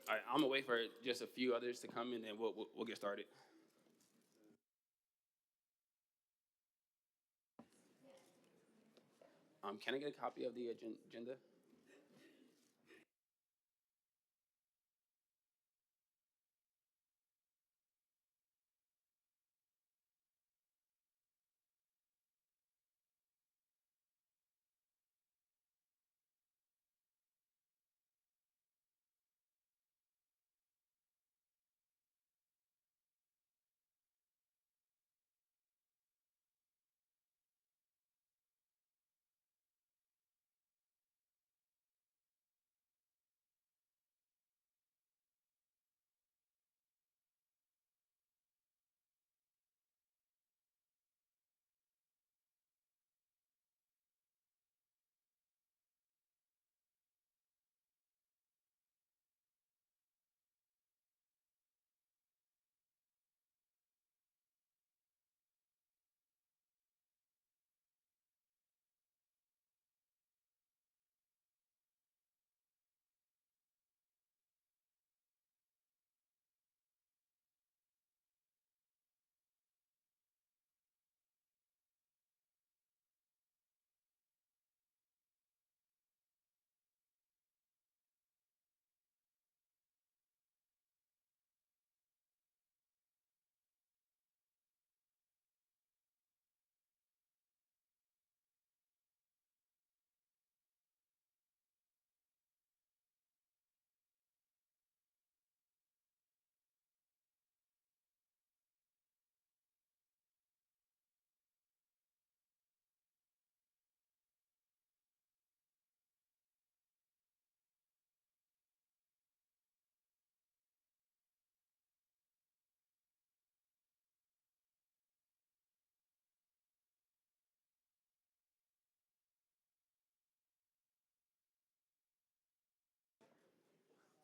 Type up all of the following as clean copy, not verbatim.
All right, I'm gonna wait for just a few others to come in, and we'll get started. Can I get a copy of the agenda?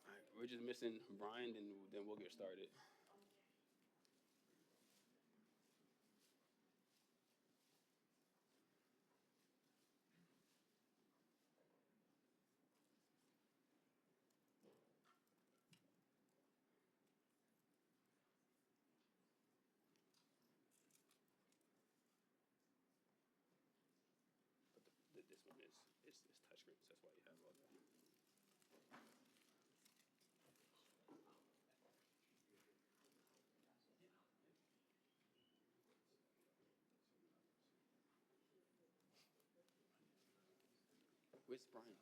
All right, we're just missing Brian, and then we'll get started. But this one is touchscreen, so that's why you have all that. Where's Brian?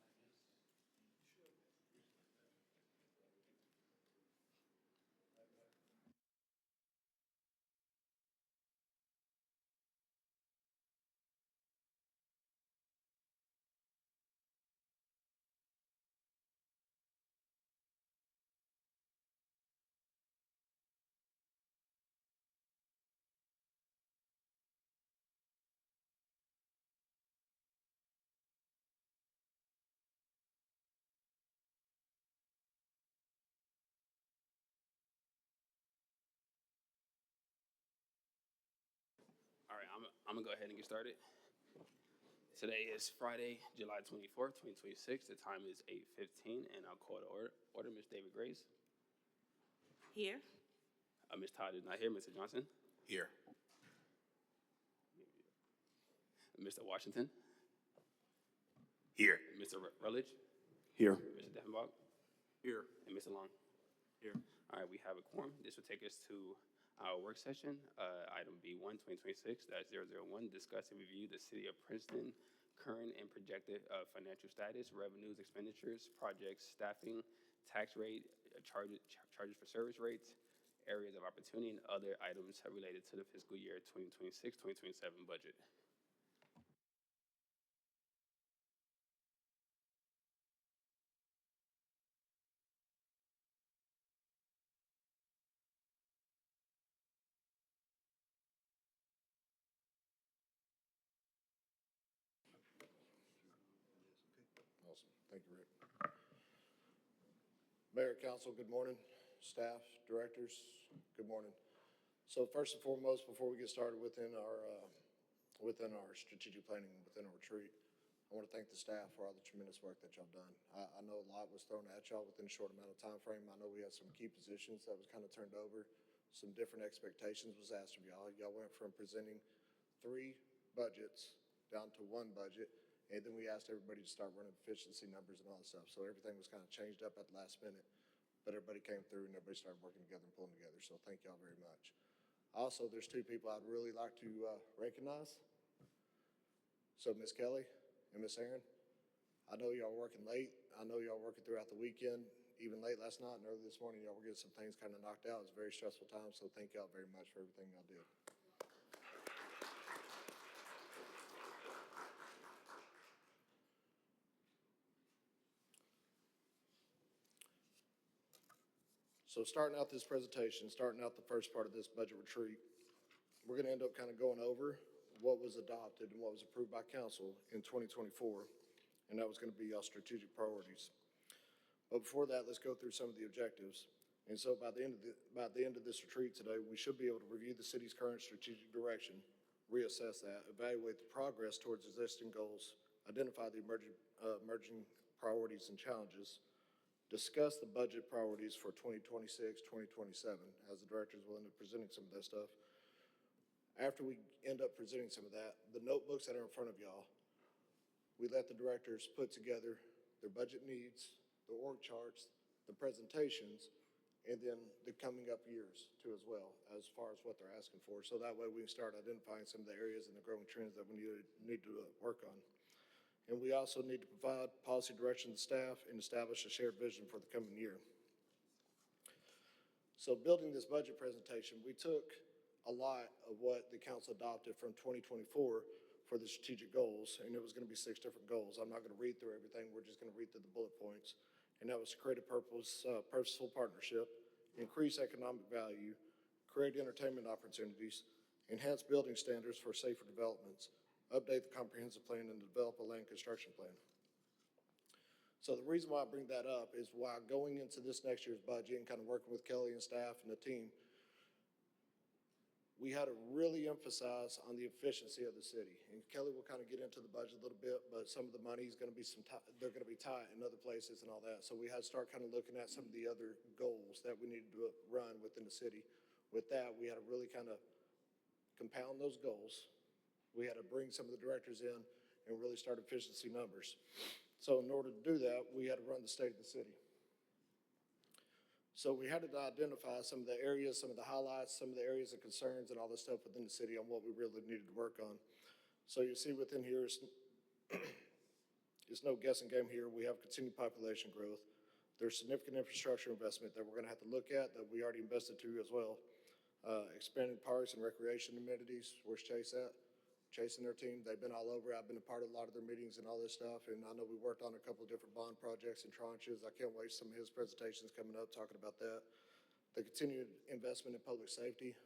All right, I'm gonna go ahead and get started. Today is Friday, July 24th, 2026. The time is 8:15, and I'll call to order Ms. David Grace. Here. Ms. Todd is not here. Mr. Johnson, Here. Mr. Washington, Here. Mr. Rutledge, Here. Mr. Defenbach, Here. and Mr. Long. Here. All right, we have a quorum. This will take us to our work session. Item B1, 2026-001, discuss and review the City of Princeton current and projected financial status, revenues, expenditures, projects, staffing, tax rate, charges for service rates, areas of opportunity, and other items related to the fiscal year 2026-2027 budget. Awesome. Thank you, Rick. Mayor, council, good morning. Staff, directors, good morning. So first and foremost, before we get started within our strategic planning, within our retreat, I want to thank the staff for all the tremendous work that y'all done. I know a lot was thrown at y'all within a short amount of time frame. I know we had some key positions that was kind of turned over. Some different expectations was asked of y'all. Y'all went from presenting 3 budgets down to 1 budget, and then we asked everybody to start running efficiency numbers and all that stuff. So everything was kind of changed up at the last minute, but everybody came through and everybody started working together and pulling together. So thank y'all very much. Also, there's 2 people I'd really like to recognize. So Miss Kelly and Miss Aaron, I know y'all working late. I know y'all working throughout the weekend, even late last night and early this morning. Y'all were getting some things kind of knocked out. It was a very stressful time, so thank y'all very much for everything y'all did. So starting out this presentation, starting out the first part of this budget retreat, we're going to end up kind of going over what was adopted and what was approved by council in 2024, and that was going to be our strategic priorities. But before that, let's go through some of the objectives. And so by the end of this retreat today, we should be able to review the city's current strategic direction, reassess that, evaluate the progress towards existing goals, identify the emerging priorities and challenges, discuss the budget priorities for 2026, 2027, as the directors will end up presenting some of that stuff. After we end up presenting some of that, the notebooks that are in front of y'all, we let the directors put together their budget needs, the org charts, the presentations, and then the coming up years too as well, as far as what they're asking for. So that way we can start identifying some of the areas and the growing trends that we need to work on. And we also need to provide policy direction to staff and establish a shared vision for the coming year. So building this budget presentation, we took a lot of what the council adopted from 2024 for the strategic goals, and it was going to be 6 different goals. I'm not going to read through everything. We're just going to read through the bullet points. And that was to create a purposeful partnership, increase economic value, create entertainment opportunities, enhance building standards for safer developments, update the comprehensive plan, and develop a land construction plan. So the reason why I bring that up is why going into this next year's budget and kind of working with Kelly and staff and the team, we had to really emphasize on the efficiency of the city. And Kelly will kind of get into the budget a little bit, but some of the money is going to be they're going to be tight in other places and all that. So we had to start kind of looking at some of the other goals that we needed to run within the city. With that, we had to really kind of compound those goals. We had to bring some of the directors in and really start efficiency numbers. So in order to do that, we had to run the state of the city. So we had to identify some of the areas, some of the highlights, some of the areas of concerns and all this stuff within the city on what we really needed to work on. So you see within here, it's no guessing game here. We have continued population growth. There's significant infrastructure investment that we're going to have to look at that we already invested to as well. Expanding parks and recreation amenities. Where's Chase at? Chase and their team, they've been all over. I've been a part of a lot of their meetings and all this stuff, and I know we worked on a couple of different bond projects and tranches. I can't wait some of his presentations coming up talking about that. The continued investment in public safety.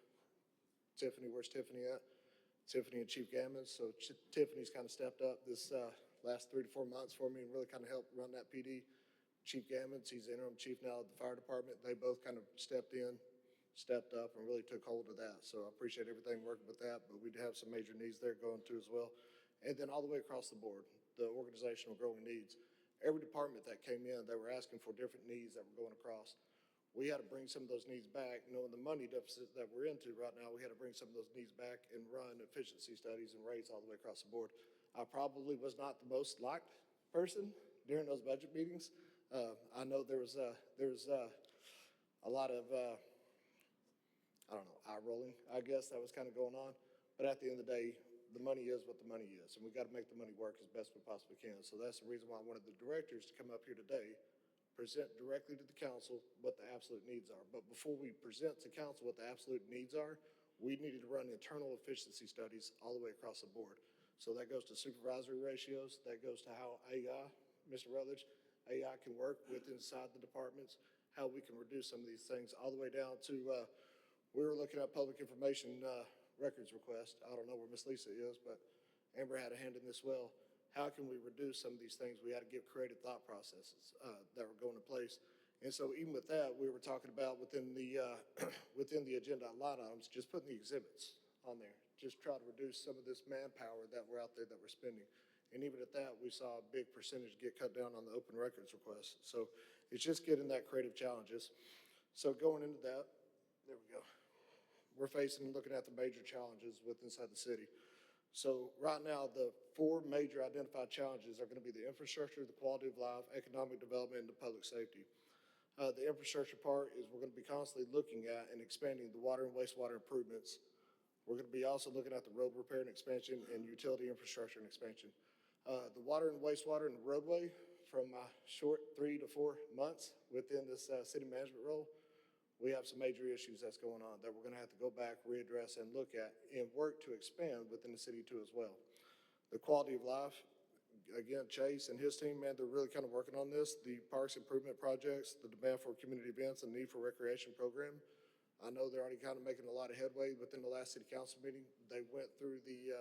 Tiffany, where's Tiffany at? Tiffany and Chief Gammons. So Tiffany's kind of stepped up this last 3 to 4 months for me and really kind of helped run that PD. Chief Gammons, he's the interim chief now of the fire department. They both kind of stepped up and really took hold of that. So I appreciate everything working with that, but we do have some major needs there going to as well. And then all the way across the board, the organizational growing needs. Every department that came in, they were asking for different needs that were going across. We had to bring some of those needs back, knowing the money deficit that we're into right now. We had to bring some of those needs back and run efficiency studies and rates all the way across the board. I probably was not the most liked person during those budget meetings. I know there was a lot of eye rolling, I guess, that was kind of going on. But at the end of the day, the money is what the money is, and we got to make the money work as best we possibly can. So that's the reason why I wanted the directors to come up here today, present directly to the council what the absolute needs are. But before we present to council what the absolute needs are, we needed to run internal efficiency studies all the way across the board. So that goes to supervisory ratios, that goes to how AI, Mr. Rutledge, AI can work with inside the departments, how we can reduce some of these things, all the way down to we were looking at public information records request. I don't know where Miss Lisa is, but Amber had a hand in this well. How can we reduce some of these things? We had to get creative thought processes that were going to place. And so even with that, we were talking about within the agenda line items, just putting the exhibits on there. Just try to reduce some of this manpower that we're out there that we're spending. And even at that, we saw a big percentage get cut down on the open records requests. So it's just getting that creative challenges. So going into that, there we go. We're facing, looking at the major challenges with inside the city. So right now, the 4 major identified challenges are going to be the infrastructure, the quality of life, economic development, and the public safety. The infrastructure part is we're going to be constantly looking at and expanding the water and wastewater improvements. We're going to be also looking at the road repair and expansion and utility infrastructure and expansion. The water and wastewater and the roadway, from my short 3 to 4 months within this city management role, we have some major issues that's going on that we're going to have to go back, readdress, and look at and work to expand within the city too as well. The quality of life, again, Chase and his team, man, they're really kind of working on this. The parks improvement projects, the demand for community events, and need for recreation program. I know they're already kind of making a lot of headway within the last city council meeting. They went through the,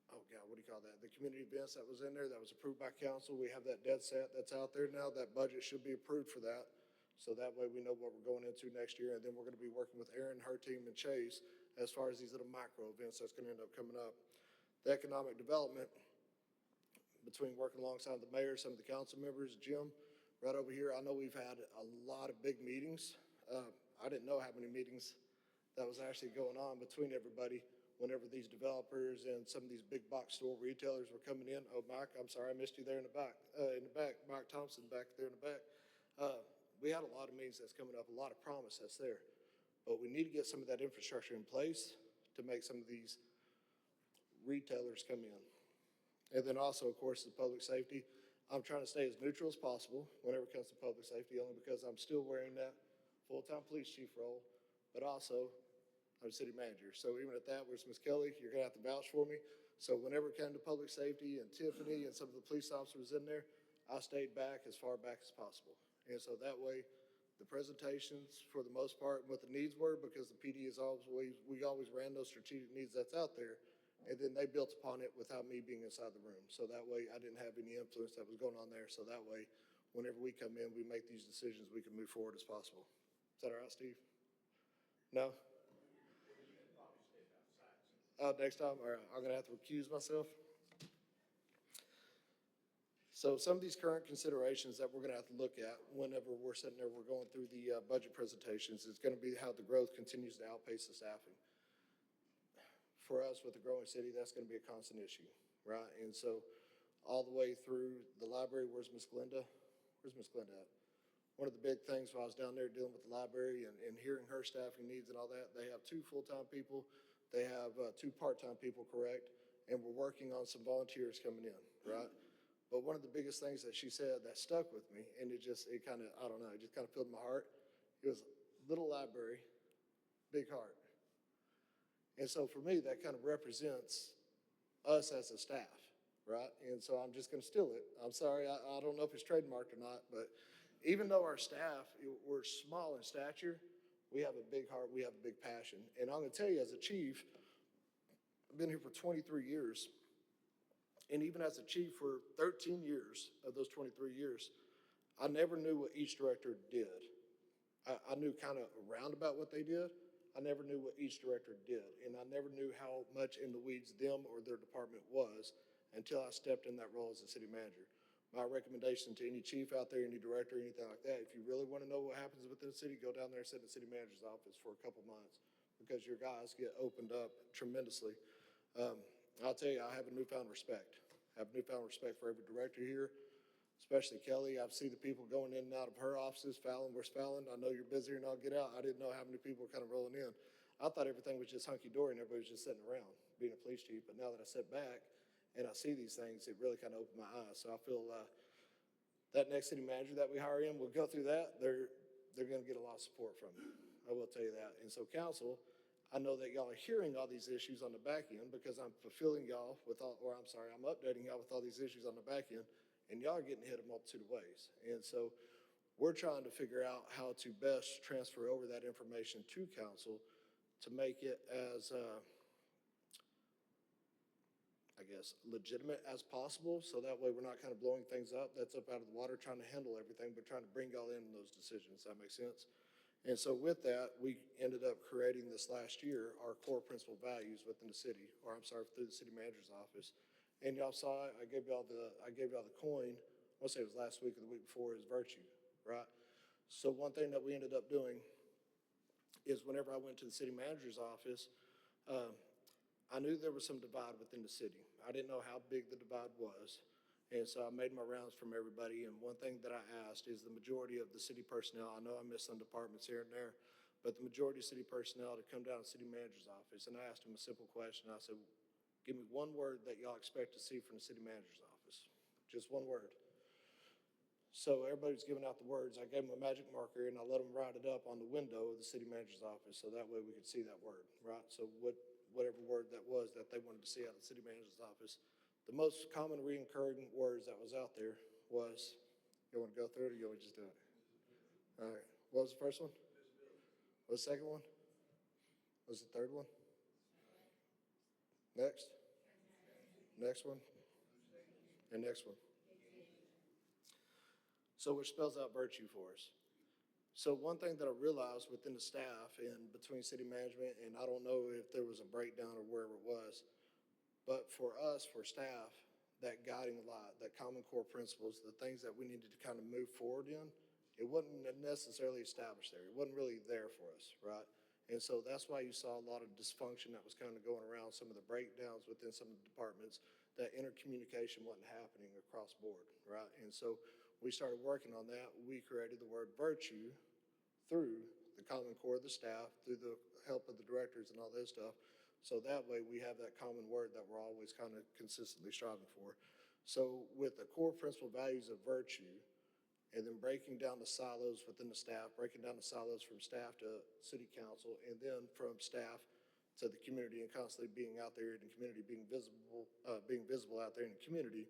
the community events that was in there that was approved by council. We have that dead set that's out there now. That budget should be approved for that. So that way we know what we're going into next year. And then we're going to be working with Aaron, her team, and Chase as far as these little micro events that's going to end up coming up. The economic development, between working alongside the mayor, some of the council members, Jim, right over here, I know we've had a lot of big meetings. I didn't know how many meetings that was actually going on between everybody whenever these developers and some of these big box store retailers were coming in. Oh, Mike, I'm sorry, I missed you there in the back. Mike Thompson back there in the back. We had a lot of meetings that's coming up, a lot of promise that's there. But we need to get some of that infrastructure in place to make some of these retailers come in. And then also, of course, the public safety. I'm trying to stay as neutral as possible whenever it comes to public safety, only because I'm still wearing that full-time police chief role, but also I'm city manager. So even at that, where's Ms. Kelly, you're gonna have to vouch for me. So whenever it came to public safety and Tiffany and some of the police officers in there, I stayed back as far back as possible. And so that way, the presentations, for the most part, what the needs were, because the PD is always, we always ran those strategic needs that's out there, and then they built upon it without me being inside the room. So that way, I didn't have any influence that was going on there. So that way, whenever we come in, we make these decisions, we can move forward as possible. Is that all right, Steve? No? Next time? All right, I'm gonna have to recuse myself. So some of these current considerations that we're gonna have to look at whenever we're sitting there, we're going through the budget presentations, is gonna be how the growth continues to outpace the staffing. For us, with a growing city, that's gonna be a constant issue, right? And so all the way through the library, where's Miss Glenda? Where's Miss Glenda at? One of the big things while I was down there dealing with the library and hearing her staffing needs and all that, they have 2 full-time people. They have 2 part-time people, correct? And we're working on some volunteers coming in, right? But one of the biggest things that she said that stuck with me, and it just kind of filled my heart. It was little library, big heart. And so for me, that kind of represents us as a staff, right? And so I'm just gonna steal it. I'm sorry, I don't know if it's trademarked or not, but even though our staff, we're small in stature, we have a big heart, we have a big passion. And I'm gonna tell you, as a chief, I've been here for 23 years. And even as a chief for 13 years of those 23 years, I never knew what each director did. I knew kind of around about what they did. I never knew what each director did. And I never knew how much in the weeds them or their department was until I stepped in that role as a city manager. My recommendation to any chief out there, any director, anything like that, if you really want to know what happens within the city, go down there and sit in the city manager's office for a couple months, because your guys get opened up tremendously. I'll tell you, I have a newfound respect. I have newfound respect for every director here, especially Kelly. I see the people going in and out of her offices. Fallon, where's Fallon? I know you're busy and I'll get out. I didn't know how many people were kind of rolling in. I thought everything was just hunky-dory and everybody was just sitting around being a police chief. But now that I sit back and I see these things, it really kind of opened my eyes. So I feel that next city manager that we hire in will go through that. They're going to get a lot of support from me. I will tell you that. And so council, I know that y'all are hearing all these issues on the back end because I'm fulfilling y'all with all, or I'm sorry, I'm updating y'all with all these issues on the back end, and y'all are getting hit a multitude of ways. And so we're trying to figure out how to best transfer over that information to council to make it as, legitimate as possible. So that way we're not kind of blowing things up that's up out of the water, trying to handle everything, but trying to bring y'all in those decisions. That makes sense? And so with that, we ended up creating this last year, our core principal values within the city, or I'm sorry, through the city manager's office. And y'all saw it, I gave y'all the coin, I want to say it was last week or the week before, is virtue, right? So one thing that we ended up doing is whenever I went to the city manager's office, I knew there was some divide within the city. I didn't know how big the divide was. And so I made my rounds from everybody, and one thing that I asked is the majority of the city personnel, I know I missed some departments here and there, but the majority of city personnel to come down to the city manager's office. And I asked them a simple question. I said, give me one word that y'all expect to see from the city manager's office. Just one word. So everybody was giving out the words. I gave them a magic marker and I let them write it up on the window of the city manager's office, so that way we could see that word, right? So whatever word that was that they wanted to see out of the city manager's office. The most common recurring words that was out there was, you want to go through it or you want to just do it? All right. What was the first one? What was the second one? What was the third one? Next? Next one? And next one. So which spells out virtue for us. So one thing that I realized within the staff and between city management, and I don't know if there was a breakdown or wherever it was, but for us, for staff, that guiding light, that common core principles, the things that we needed to kind of move forward in, it wasn't necessarily established there. It wasn't really there for us, right? And so that's why you saw a lot of dysfunction that was kind of going around, some of the breakdowns within some of the departments, that intercommunication wasn't happening across board, right? And so we started working on that. We created the word virtue through the common core of the staff, through the help of the directors and all that stuff. So that way we have that common word that we're always kind of consistently striving for. So with the core principal values of virtue, and then breaking down the silos within the staff, breaking down the silos from staff to city council, and then from staff to the community, and constantly being out there in the community, being visible out there in the community,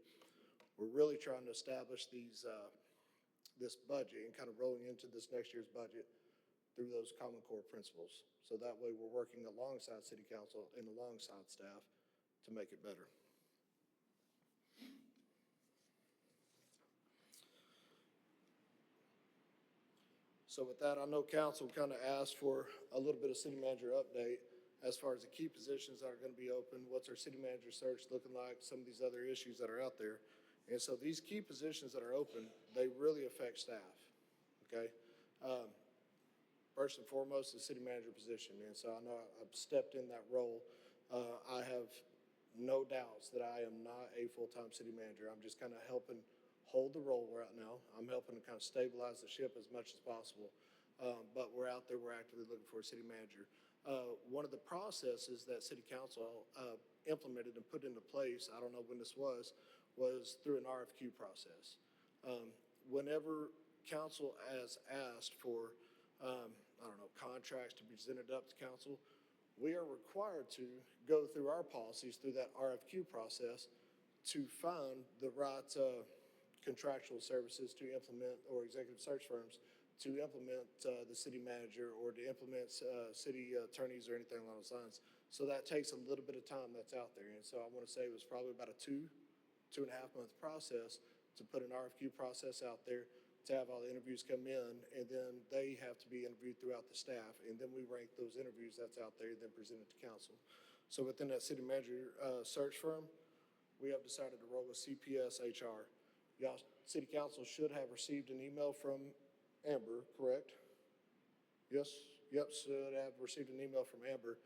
we're really trying to establish this budget and kind of rolling into this next year's budget through those common core principles. So that way we're working alongside city council and alongside staff to make it better. So with that, I know council kind of asked for a little bit of city manager update as far as the key positions that are going to be open, what's our city manager search looking like, some of these other issues that are out there. And so these key positions that are open, they really affect staff, okay? First and foremost, the city manager position. And so I know I've stepped in that role. I have no doubts that I am not a full-time city manager. I'm just kind of helping hold the role right now. I'm helping to kind of stabilize the ship as much as possible. But we're out there, we're actively looking for a city manager. One of the processes that city council implemented and put into place, I don't know when this was through an RFQ process. Whenever council has asked for contracts to be presented up to council, we are required to go through our policies through that RFQ process to find the right contractual services to implement, or executive search firms to implement the city manager, or to implement city attorneys or anything along those lines. So that takes a little bit of time that's out there. And so I want to say it was probably about a 2.5 month process to put an RFQ process out there, to have all the interviews come in, and then they have to be interviewed throughout the staff, and then we rank those interviews that's out there, and then present it to council. So within that city manager search firm, we have decided to roll with CPS HR. Y'all, city council should have received an email from Amber, correct? Yes? Yep, should have received an email from Amber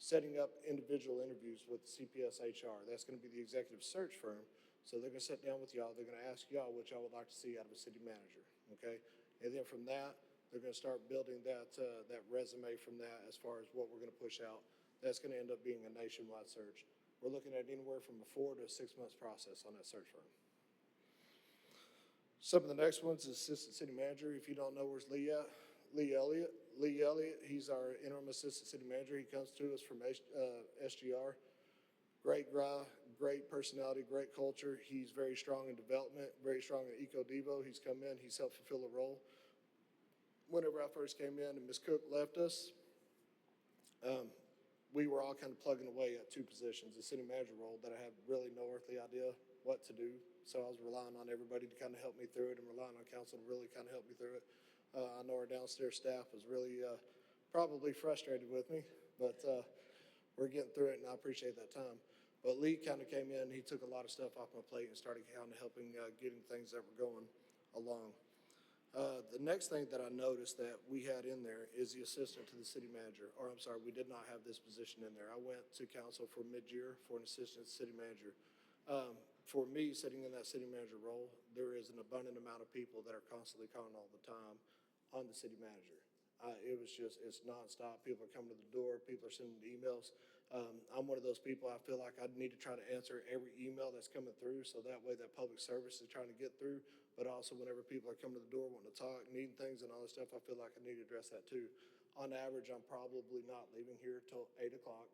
setting up individual interviews with CPS HR. That's going to be the executive search firm. So they're going to sit down with y'all. They're going to ask y'all what y'all would like to see out of a city manager, okay? And then from that, they're going to start building that resume from that as far as what we're going to push out. That's going to end up being a nationwide search. We're looking at anywhere from a 4 to 6 months process on that search firm. Some of the next ones is assistant city manager. If you don't know, where's Lee at? Lee Elliott. Lee Elliott, he's our interim assistant city manager. He comes to us from SGR. Great guy, great personality, great culture. He's very strong in development, very strong in Eco-Devo. He's come in, he's helped fulfill the role. Whenever I first came in and Ms. Cook left us, we were all kind of plugging away at 2 positions, the city manager role that I had really no earthly idea what to do. So I was relying on everybody to kind of help me through it, and relying on council to really kind of help me through it. I know our downstairs staff was really probably frustrated with me, but we're getting through it, and I appreciate that time. But Lee kind of came in, he took a lot of stuff off my plate and started kind of helping, getting things that were going along. The next thing that I noticed that we had in there is the assistant to the city manager, or I'm sorry, we did not have this position in there. I went to council for mid-year for an assistant city manager. For me, sitting in that city manager role, there is an abundant amount of people that are constantly calling all the time on the city manager. It was just, it's nonstop. People are coming to the door, people are sending emails. I'm one of those people, I feel like I need to try to answer every email that's coming through, so that way that public service is trying to get through. But also whenever people are coming to the door wanting to talk, needing things and all this stuff, I feel like I need to address that too. On average, I'm probably not leaving here till 8 o'clock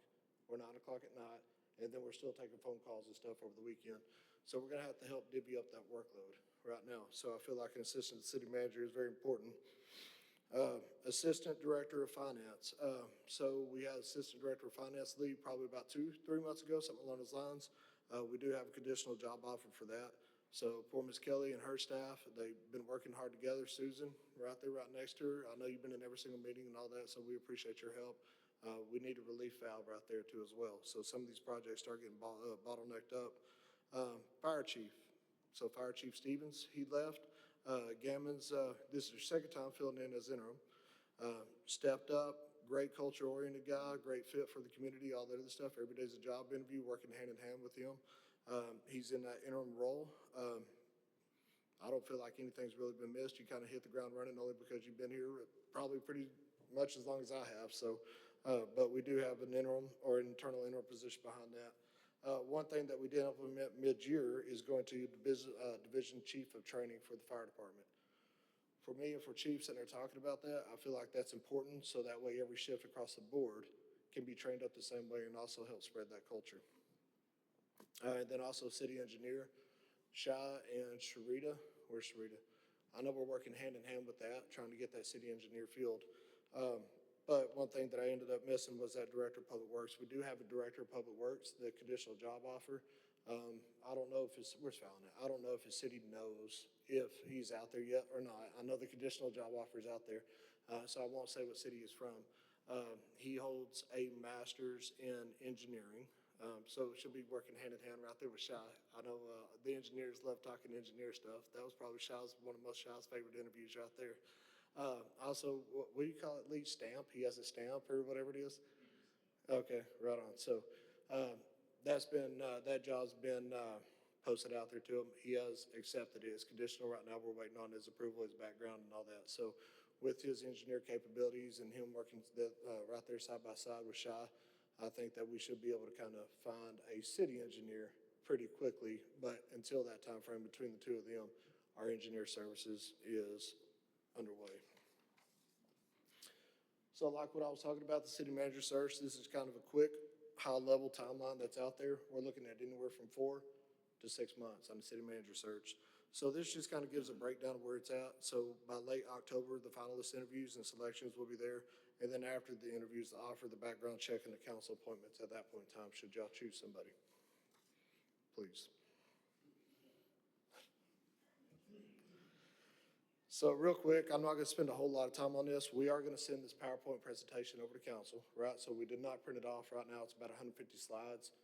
or 9 o'clock at night, and then we're still taking phone calls and stuff over the weekend. So we're gonna have to help divvy up that workload right now. So I feel like an assistant city manager is very important. Assistant Director of Finance. So we had Assistant Director of Finance leave probably about 2-3 months ago, something along those lines. We do have a conditional job offer for that. So poor Ms. Kelly and her staff, they've been working hard together. Susan, right there, right next to her. I know you've been in every single meeting and all that, so we appreciate your help. We need a relief valve right there too as well. So some of these projects start getting bottlenecked up. Fire Chief. So Fire Chief Stevens, he left. Gammons, this is your second time filling in as interim. Stepped up, great culture-oriented guy, great fit for the community, all that other stuff. Every day's a job interview, working hand in hand with him. He's in that interim role. I don't feel like anything's really been missed. You kind of hit the ground running only because you've been here probably pretty much as long as I have. So, but we do have an interim or an internal interim position behind that. One thing that we did implement mid-year is going to Division Chief of Training for the fire department. For me and for chiefs that are talking about that, I feel like that's important so that way every shift across the board can be trained up the same way and also help spread that culture. And then also city engineer, Shai and Sharita. Where's Sharita? I know we're working hand in hand with that, trying to get that city engineer field. But one thing that I ended up missing was that director of public works. We do have a director of public works, the conditional job offer. I don't know if it's, where's Fallon at? I don't know if his city knows if he's out there yet or not. I know the conditional job offer is out there, so I won't say what city he's from. He holds a master's in engineering. So she'll be working hand in hand right there with Shai. I know the engineers love talking engineer stuff. That was probably one of most Shai's favorite interviews right there. Also, what do you call it, Lee? Stamp? He has a stamp or whatever it is? Okay, right on. So that job's been posted out there to him. He has accepted it. It's conditional right now. We're waiting on his approval, his background and all that. So with his engineer capabilities and him working right there side by side with Shai, I think that we should be able to kind of find a city engineer pretty quickly, but until that time frame between the two of them, our engineer services is underway. So like what I was talking about, the city manager search, this is kind of a quick, high-level timeline that's out there. We're looking at anywhere from 4 to 6 months on the city manager search. So this just kind of gives a breakdown of where it's at. So by late October, the finalist interviews and selections will be there. And then after the interviews, the offer, the background check, and the council appointments at that point in time, should y'all choose somebody. Please. So real quick, I'm not gonna spend a whole lot of time on this. We are gonna send this PowerPoint presentation over to council, right? So we did not print it off. Right now, it's about 150 slides.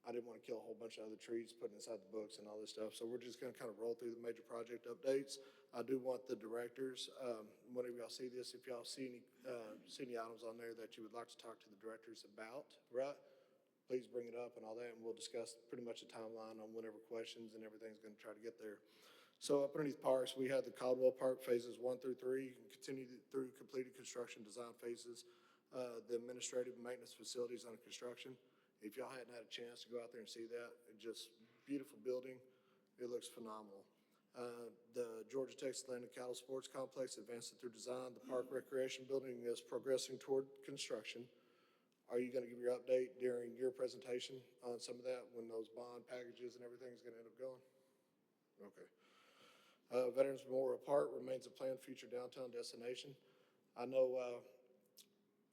I didn't want to kill a whole bunch of other trees putting inside the books and all this stuff. So we're just going to kind of roll through the major project updates. I do want the directors, whenever y'all see this, if y'all see any items on there that you would like to talk to the directors about, right? Please bring it up and all that, and we'll discuss pretty much a timeline on whenever questions and everything's going to try to get there. So up underneath parks, we have the Caldwell Park phases 1 through 3, and continue through completed construction design phases, the administrative maintenance facilities under construction. If y'all hadn't had a chance to go out there and see that, just beautiful building. It looks phenomenal. The Georgia Texas Land and Cattle Sports Complex advancing through design. The park recreation building is progressing toward construction. Are you going to give your update during your presentation on some of that when those bond packages and everything is going to end up going? Okay. Veterans Memorial Park remains a planned future downtown destination. I know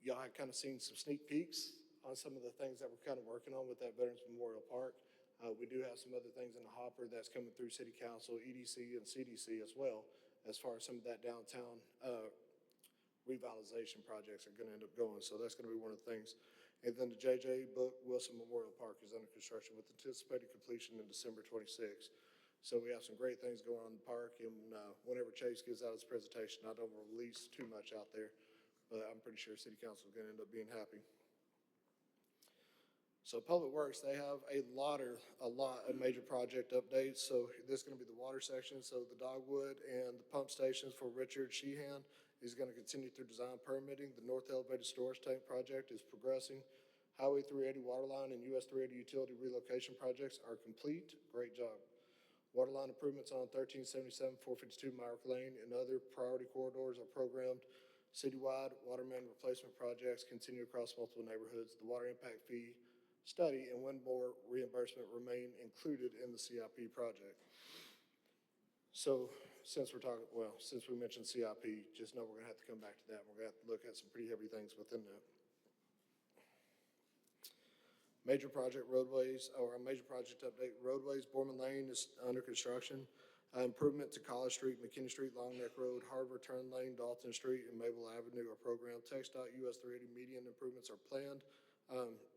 y'all had kind of seen some sneak peeks on some of the things that we're kind of working on with that Veterans Memorial Park. We do have some other things in the hopper that's coming through City Council, EDC, and CDC as well, as far as some of that downtown revitalization projects are going to end up going. So that's going to be one of the things. And then the J.J. Book Wilson Memorial Park is under construction with anticipated completion in December 26. So we have some great things going on in the park, and whenever Chase gives out his presentation, I don't release too much out there, but I'm pretty sure City Council is going to end up being happy. So Public Works, they have a lot of major project updates. So this is going to be the water section. So the Dogwood and the pump stations for Richard Sheehan is going to continue through design permitting. The North Elevated Storage Tank project is progressing. Highway 380 water line and US 380 utility relocation projects are complete. Great job. Water line improvements on 1377, 452 Myrick Lane and other priority corridors are programmed. Citywide water main replacement projects continue across multiple neighborhoods. The water impact fee study and Windmore reimbursement remain included in the CIP project. So since we mentioned CIP, just know we're gonna have to come back to that. We're gonna have to look at some pretty heavy things within that. Major project roadways, or a major project update, roadways, Borman Lane is under construction. Improvement to College Street, McKinney Street, Long Neck Road, Hardware Turn Lane, Dalton Street, and Maple Avenue are programmed. TxDOT US 380 median improvements are planned.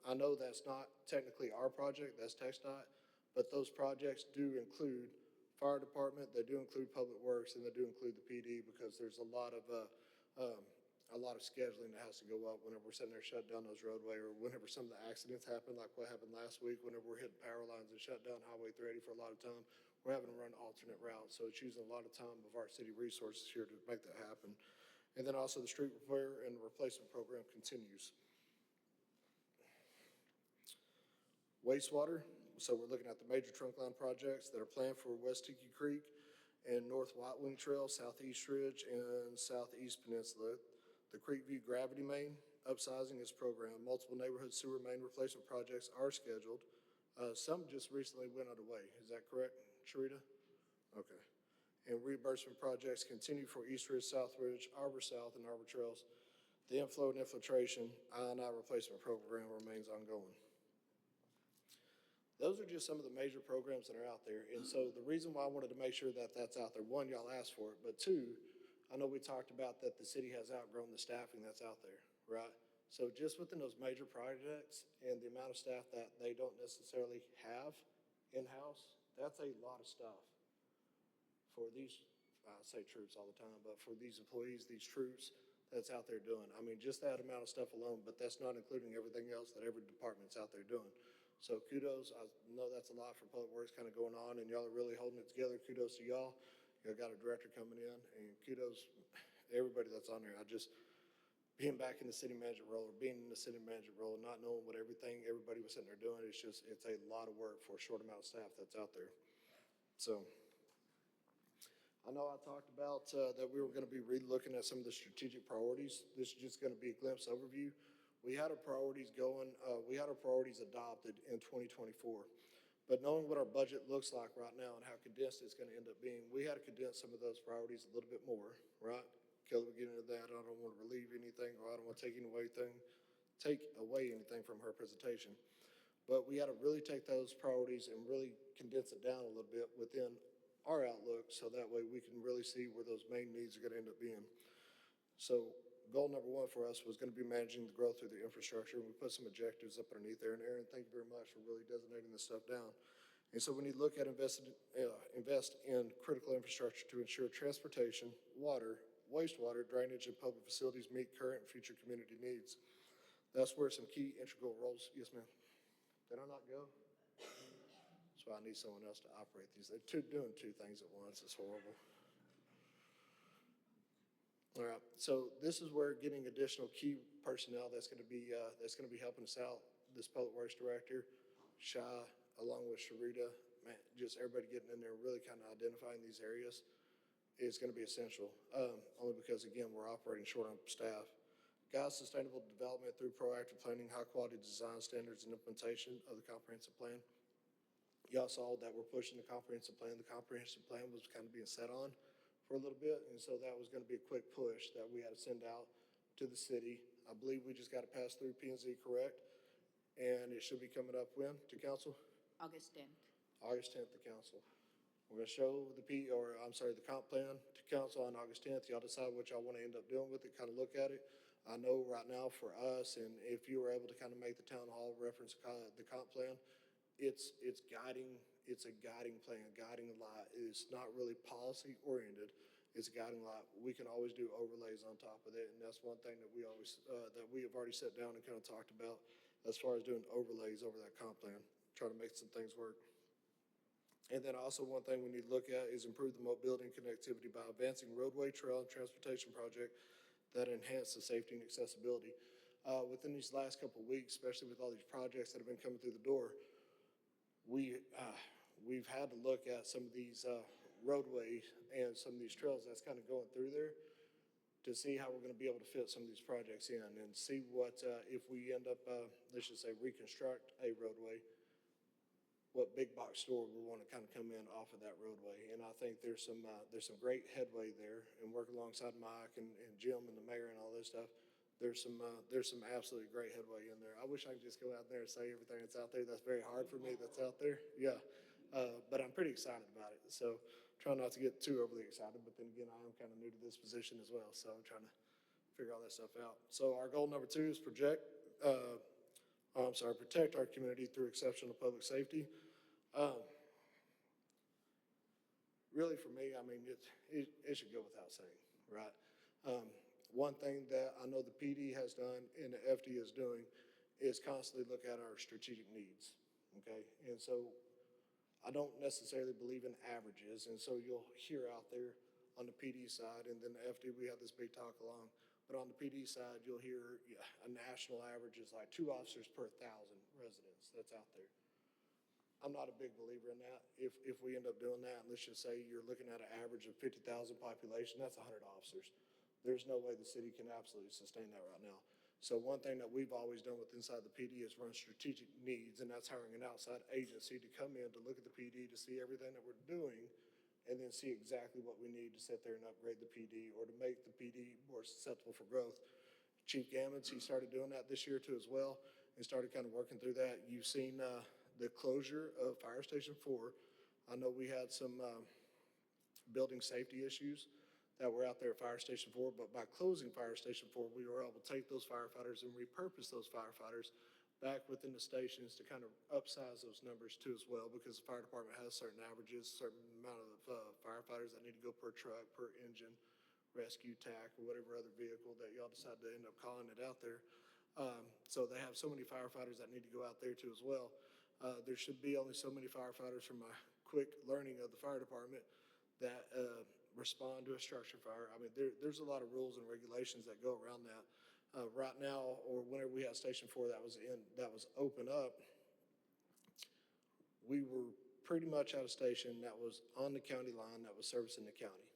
I know that's not technically our project, that's TxDOT, but those projects do include fire department, they do include Public Works, and they do include the PD because there's a lot of scheduling that has to go up whenever we're sitting there shutting down those roadway, or whenever some of the accidents happen, like what happened last week, whenever we're hitting power lines and shut down Highway 380 for a lot of time, we're having to run alternate routes. So it's using a lot of time of our city resources here to make that happen. And then also the street repair and replacement program continues. Wastewater, so we're looking at the major trunk line projects that are planned for West Tiki Creek and North White Wing Trail, Southeast Ridge, and Southeast Peninsula. The Creekview Gravity Main upsizing is programmed. Multiple neighborhood sewer main replacement projects are scheduled. Some just recently went underway. Is that correct, Sharita? Okay. And reimbursement projects continue for East Ridge, South Ridge, Arbor South, and Arbor Trails. The inflow and infiltration I&I replacement program remains ongoing. Those are just some of the major programs that are out there. And so the reason why I wanted to make sure that that's out there, one, y'all asked for it, but two, I know we talked about that the city has outgrown the staffing that's out there, right? So just within those major projects and the amount of staff that they don't necessarily have in-house, that's a lot of stuff for these, I say troops all the time, but for these employees, these troops that's out there doing. I mean, just that amount of stuff alone, but that's not including everything else that every department's out there doing. So kudos, I know that's a lot for Public Works kind of going on, and y'all are really holding it together. Kudos to y'all. Y'all got a director coming in, and kudos everybody that's on there. Being back in the city manager role, or being in the city manager role, not knowing what everybody was sitting there doing, it's a lot of work for a short amount of staff that's out there. So I know I talked about that we were going to be re-looking at some of the strategic priorities. This is just going to be a glimpse overview. We had our priorities adopted in 2024. But knowing what our budget looks like right now and how condensed it's going to end up being, we had to condense some of those priorities a little bit more, right? Kelly will get into that. I don't want to relieve anything, or I don't want to take away anything from her presentation. But we had to really take those priorities and really condense it down a little bit within our outlook, so that way we can really see where those main needs are going to end up being. So goal number one for us was going to be managing the growth through the infrastructure, and we put some objectives up underneath there. And Aaron, thank you very much for really designating this stuff down. And so when you look at invest in critical infrastructure to ensure transportation, water, wastewater, drainage, and public facilities meet current and future community needs. That's where some key integral roles. Yes, ma'am. Did I not go? That's why I need someone else to operate these. They're doing two things at once. It's horrible. All right, so this is where getting additional key personnel that's going to be helping us out. This Public Works Director, Shai, along with Sharita, just everybody getting in there, really kind of identifying these areas is going to be essential. Only because again we're operating short on staff. Guide sustainable development through proactive planning, high quality design standards, and implementation of the comprehensive plan. Y'all saw that we're pushing the comprehensive plan. The comprehensive plan was kind of being set on for a little bit, and so that was going to be a quick push that we had to send out to the city. I believe we just got to pass through P&Z, correct? And it should be coming up when to council? August 10th. August 10th to council. We're going to show the comp plan to council on August 10th. Y'all decide what y'all want to end up doing with it, kind of look at it. I know right now for us, and if you were able to kind of make the town hall reference the comp plan, it's guiding, it's a guiding plan, guiding light. It's not really policy oriented. It's a guiding light. We can always do overlays on top of it, and that's one thing that we always, that we have already sat down and kind of talked about as far as doing overlays over that comp plan, try to make some things work. And then also one thing we need to look at is improve the mobility and connectivity by advancing roadway, trail, and transportation project that enhance the safety and accessibility. Within these last couple of weeks, especially with all these projects that have been coming through the door, we've had to look at some of these roadways and some of these trails that's kind of going through there to see how we're going to be able to fit some of these projects in and see what, if we end up, let's just say reconstruct a roadway, what big box store we want to kind of come in off of that roadway. And I think there's some great headway there, and working alongside Mike and Jim and the mayor and all this stuff, there's some absolutely great headway in there. I wish I could just go out there and say everything that's out there. That's very hard for me that's out there. Yeah. But I'm pretty excited about it. So trying not to get too overly excited, but then again, I am kind of new to this position as well. So I'm trying to figure all that stuff out. So our goal number 2 is protect our community through exceptional public safety. Really for me, I mean, it should go without saying, right? One thing that I know the PD has done and the FD is doing is constantly look at our strategic needs, okay? And so I don't necessarily believe in averages, and so you'll hear out there on the PD side, and then the FD, we have this big talk along, but on the PD side, you'll hear a national average is like 2 officers per 1,000 residents that's out there. I'm not a big believer in that. If we end up doing that, and let's just say you're looking at an average of 50,000 population, that's 100 officers. There's no way the city can absolutely sustain that right now. So one thing that we've always done with inside the PD is run strategic needs, and that's hiring an outside agency to come in to look at the PD to see everything that we're doing, and then see exactly what we need to sit there and upgrade the PD or to make the PD more susceptible for growth. Chief Gammons, he started doing that this year too as well, and started kind of working through that. You've seen the closure of Fire Station 4. I know we had some building safety issues that were out there at Fire Station 4, but by closing Fire Station 4, we were able to take those firefighters and repurpose those firefighters back within the stations to kind of upsize those numbers too as well, because the fire department has certain averages, certain amount of firefighters that need to go per truck, per engine, rescue, TAC, or whatever other vehicle that y'all decide to end up calling it out there. So they have so many firefighters that need to go out there too as well. There should be only so many firefighters, from my quick learning of the fire department, that respond to a structure fire. I mean, there's a lot of rules and regulations that go around that. Right now, or whenever we had Station 4 that was open up, we were pretty much at a station that was on the county line that was servicing the county,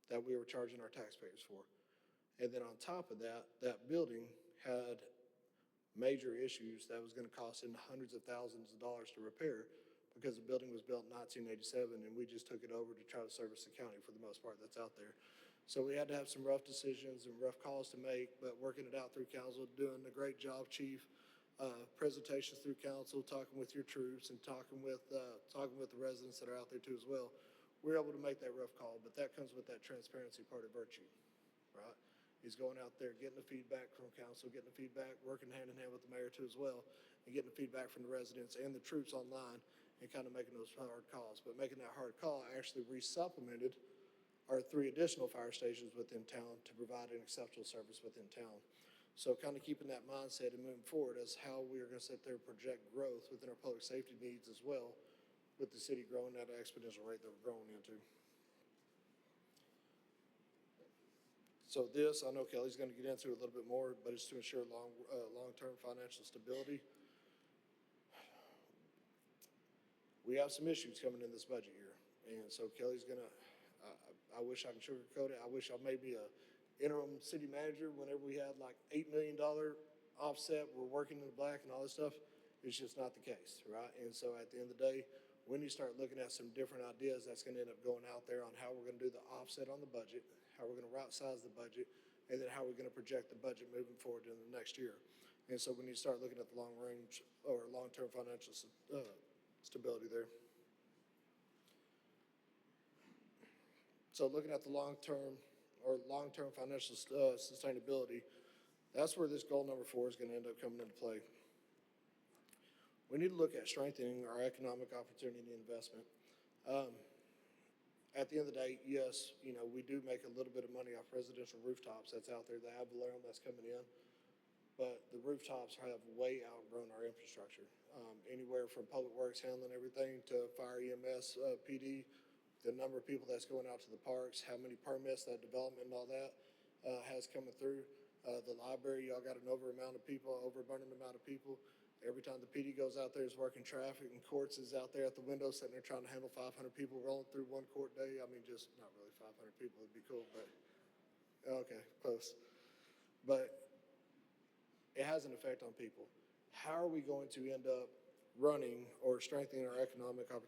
that we were charging our taxpayers for. And then on top of that, that building had major issues that was going to cost in the hundreds of thousands of dollars to repair, because the building was built in 1987, and we just took it over to try to service the county for the most part that's out there. So we had to have some rough decisions and rough calls to make, but working it out through council, doing a great job, Chief. Presentations through council, talking with your troops, and talking with the residents that are out there too as well. We're able to make that rough call, but that comes with that transparency part of virtue, right? He's going out there, getting the feedback from council, getting the feedback, working hand in hand with the mayor too as well, and getting the feedback from the residents and the troops online, and kind of making those hard calls. But making that hard call actually re-supplemented our 3 additional fire stations within town to provide an exceptional service within town. So kind of keeping that mindset and moving forward as how we are going to sit there and project growth within our public safety needs as well, with the city growing at an exponential rate that we're growing into. So this, I know Kelly's going to get into a little bit more, but it's to ensure long-term financial stability. We have some issues coming in this budget year, and so Kelly's going to, I wish I could sugarcoat it. I wish I may be a interim city manager whenever we had like $8 million offset, we're working in the black and all this stuff. It's just not the case, right? And so at the end of the day, when you start looking at some different ideas, that's going to end up going out there on how we're going to do the offset on the budget, how we're going to right size the budget, and then how we're going to project the budget moving forward in the next year. And so when you start looking at the long range or long-term financial stability there. So looking at the long-term financial sustainability, That's where this goal number 4 is gonna end up coming into play. We need to look at strengthening our economic opportunity investment. At the end of the day, yes, you know, we do make a little bit of money off residential rooftops that's out there, the ad valorem that's coming in. But the rooftops have way outgrown our infrastructure. Anywhere from public works handling everything to fire EMS, PD, the number of people that's going out to the parks, how many permits, that development and all that, has coming through. The library, y'all got an overabundant of people. Every time the PD goes out there is working traffic, and courts is out there at the window sitting there trying to handle 500 people rolling through one court day. I mean, just not really 500 people, it'd be cool, but, okay, close. But it has an effect on people. How are we going to end up running or strengthening our economic opportunity